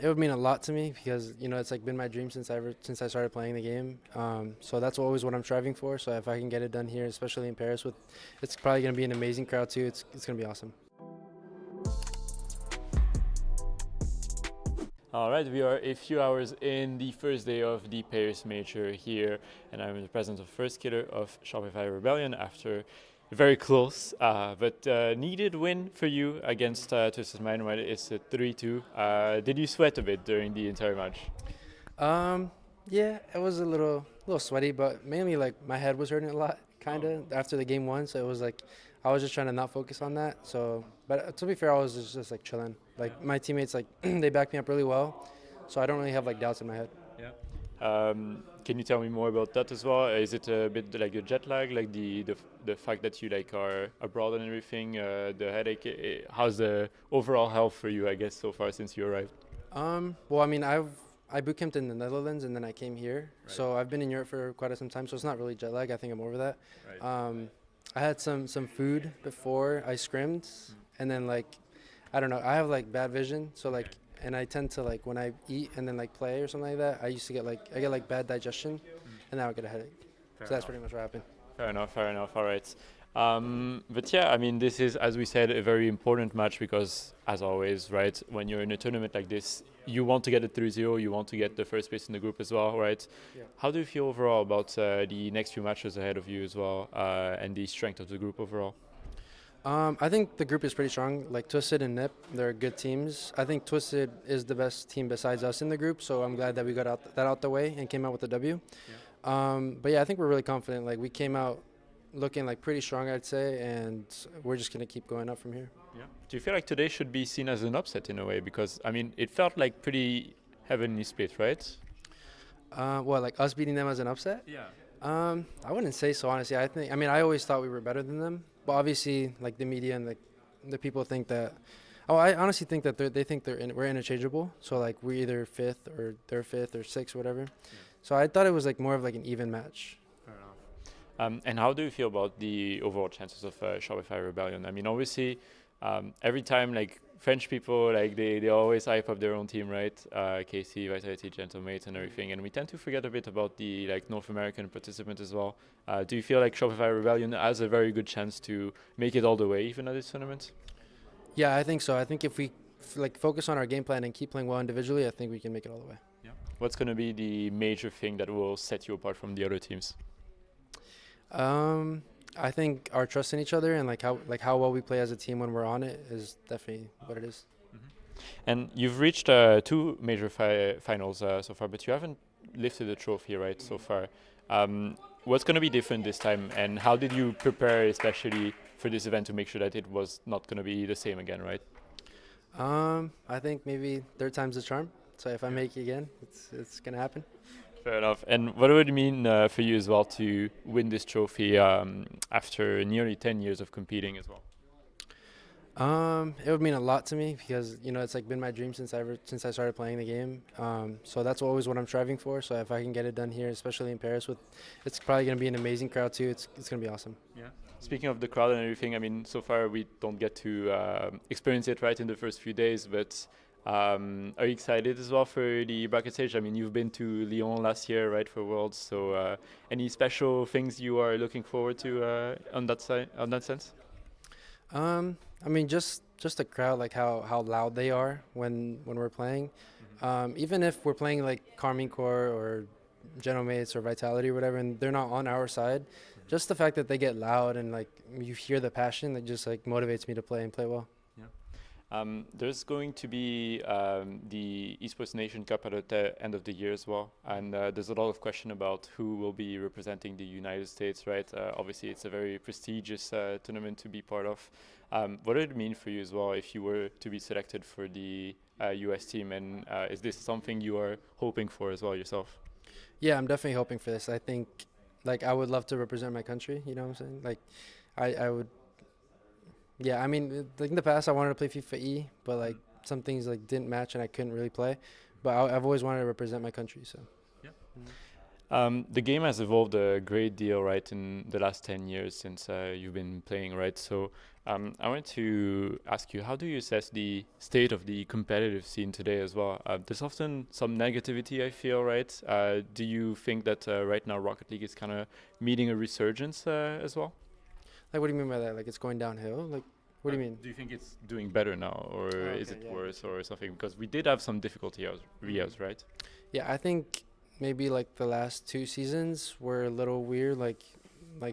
It would mean a lot to me because it's like been my dream since I started playing the game. So that's always what I'm striving for. So if I can get it done here, especially in Paris, it's probably going to be an amazing crowd too. It's going to be awesome. All right, we are a few hours in the first day of the Paris Major here, and I'm in the presence of Firstkiller of Shopify Rebellion after a very close but needed win for you against Twisted Mind. Right? It's a 3-2. Did you sweat a bit during the entire match? Um, yeah, it was a little sweaty, but mainly like my head was hurting a lot, kind of after the game one. So it was like I was just trying to not focus on that. So, but to be fair, I was just like chilling. Like my teammates, like they backed me up really well, so I don't really have like doubts in my head. Yeah. Can you tell me more about that as well? Is it a bit like a jet lag, like the fact that you like are abroad and everything, the headache? How's the overall health for you, I guess, so far since you arrived? Well, I mean, I boot camped in the Netherlands and then I came here, so I've been in Europe for quite some time. So it's not really jet lag. I think I'm over that. Right. I had some food before I scrimmed, and then like I don't know. I have like bad vision, so like, and I tend to like when I eat and then like play or something like that. I used to get like I get like bad digestion, and now I get a headache. Fair So that's enough. pretty much what happened. Fair enough, fair enough. All right. But yeah, I mean, this is, as we said, a very important match because, as always, right, when you're in a tournament like this, you want to get it 3-0, you want to get the first place in the group as well, right? Yeah. How do you feel overall about the next few matches ahead of you as well and the strength of the group overall? I think the group is pretty strong. Like Twisted and Nip, they're good teams. I think Twisted is the best team besides us in the group, so I'm glad that we got that out the way and came out with the W. But yeah, I think we're really confident. Like we came out looking like pretty strong, I'd say, and we're just gonna keep going up from here. Yeah. Do you feel like today should be seen as an upset in a way? Because, I mean, it felt like pretty heavenly split, right? What, like us beating them as an upset? Yeah. I wouldn't say so, honestly. I mean, I always thought we were better than them, but obviously, like the media and like the people think that. Oh, I honestly think that they think we're interchangeable. So like we're either fifth or they're fifth or sixth, whatever. So I thought it was like more of like an even match. Fair enough. And how do you feel about the overall chances of Shopify Rebellion? I mean, obviously, every time like French people like they always hype up their own team, right? KC, Vitality, Gentlemate, and everything, and we tend to forget a bit about the like North American participant as well. Do you feel like Shopify Rebellion has a very good chance to make it all the way even at this tournament? Yeah, I think so. I think if we like focus on our game plan and keep playing well individually, I think we can make it all the way. Yeah. What's going to be the major thing that will set you apart from the other teams? I think our trust in each other and like how well we play as a team when we're on it is definitely what it is. And you've reached two major finals so far, but you haven't lifted a trophy, right, so far. What's going to be different this time, and how did you prepare, especially for this event, to make sure that it was not going to be the same again, right? I think maybe third time's the charm. So if I make it again, it's gonna happen. Fair enough. And what would it mean for you as well to win this trophy after nearly 10 years of competing as well? It would mean a lot to me because it's like been my dream since I started playing the game. So that's always what I'm striving for. So if I can get it done here, especially in Paris, it's probably gonna be an amazing crowd too. It's gonna be awesome. Yeah. Speaking of the crowd and everything, I mean, so far we don't get to experience it right in the first few days, but are you excited as well for the bracket stage? I mean, you've been to Lyon last year, right, for Worlds. So any special things you are looking forward to on that side, on that sense? I mean, just the crowd, like how loud they are when we're playing. Even if we're playing like Karmine Corp or General Mates or Vitality or whatever, and they're not on our side, just the fact that they get loud and like you hear the passion, that just like motivates me to play and play well. There's going to be the Esports Nation Cup at the end of the year as well, and there's a lot of question about who will be representing the United States, right? Obviously, it's a very prestigious tournament to be part of. What would it mean for you as well if you were to be selected for the US team, and is this something you are hoping for as well yourself? Yeah, I'm definitely hoping for this. I think like I would love to represent my country. You know what I'm saying? Like I would. Yeah, I mean, like in the past, I wanted to play FIFA E, but like some things like didn't match and I couldn't really play. But I've always wanted to represent my country. So. Yeah. The game has evolved a great deal, right, in the last 10 years since you've been playing, right? So I wanted to ask you, how do you assess the state of the competitive scene today as well? There's often some negativity, I feel, right? Do you think that right now Rocket League is kind of meeting a resurgence as well? Like, what do you mean by that? Like, it's going downhill? Like, what do you mean? Do you think it's doing better now, or is Okay, it yeah. worse, or something? Because we did have some difficulty years, right? Yeah, I think maybe like the last 2 seasons were a little weird. Like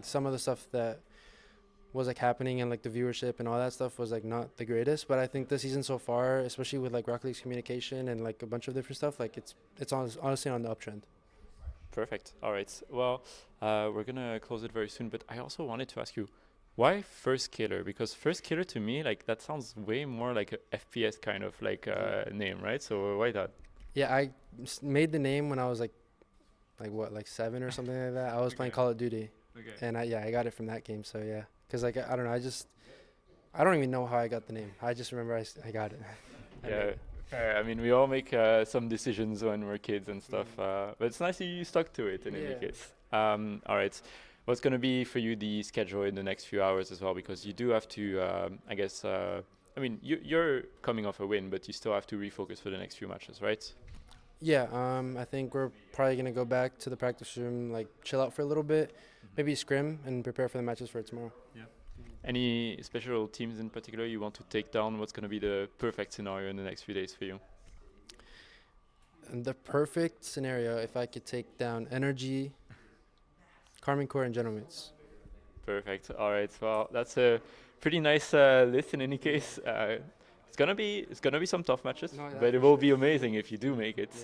some of the stuff that was like happening and like the viewership and all that stuff was like not the greatest. But I think this season so far, especially with like Rocket League's communication and like a bunch of different stuff, like it's honestly on the uptrend. Perfect. All right. Well, we're gonna close it very soon, but I also wanted to ask you, why Firstkiller? Because Firstkiller to me, like that sounds way more like a FPS kind of like name, right? So why that? Yeah, I made the name when I was like what, like 7 or something like that. I was playing Okay. Call of Duty, Okay. and I got it from that game. So yeah, because like I don't know, I don't even know how I got the name. I just remember I got it. I made Yeah. it. Fair. I mean, we all make some decisions when we're kids and stuff, but it's nice that you stuck to it in any Yeah. case. All right. What's going to be for you the schedule in the next few hours as well? Because you do have to, I guess, I mean, you're coming off a win, but you still have to refocus for the next few matches, right? Yeah, I think we're probably gonna go back to the practice room, like chill out for a little bit, maybe scrim and prepare for the matches for tomorrow. Any special teams in particular you want to take down? What's going to be the perfect scenario in the next few days for you? And the perfect scenario, if I could take down Energy, Karmine Corp, and Gentlemen's. Perfect. All right. Well, that's a pretty nice list in any case. It's gonna be some tough matches, No, yeah, but it for will sure. be amazing if you do make it.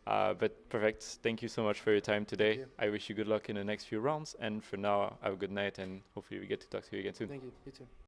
Yeah. But perfect. Thank you so much for your time today. you. I wish you good luck in the next few rounds. And for now, have a good night, and hopefully we get to talk to you again soon. Thank you. You too.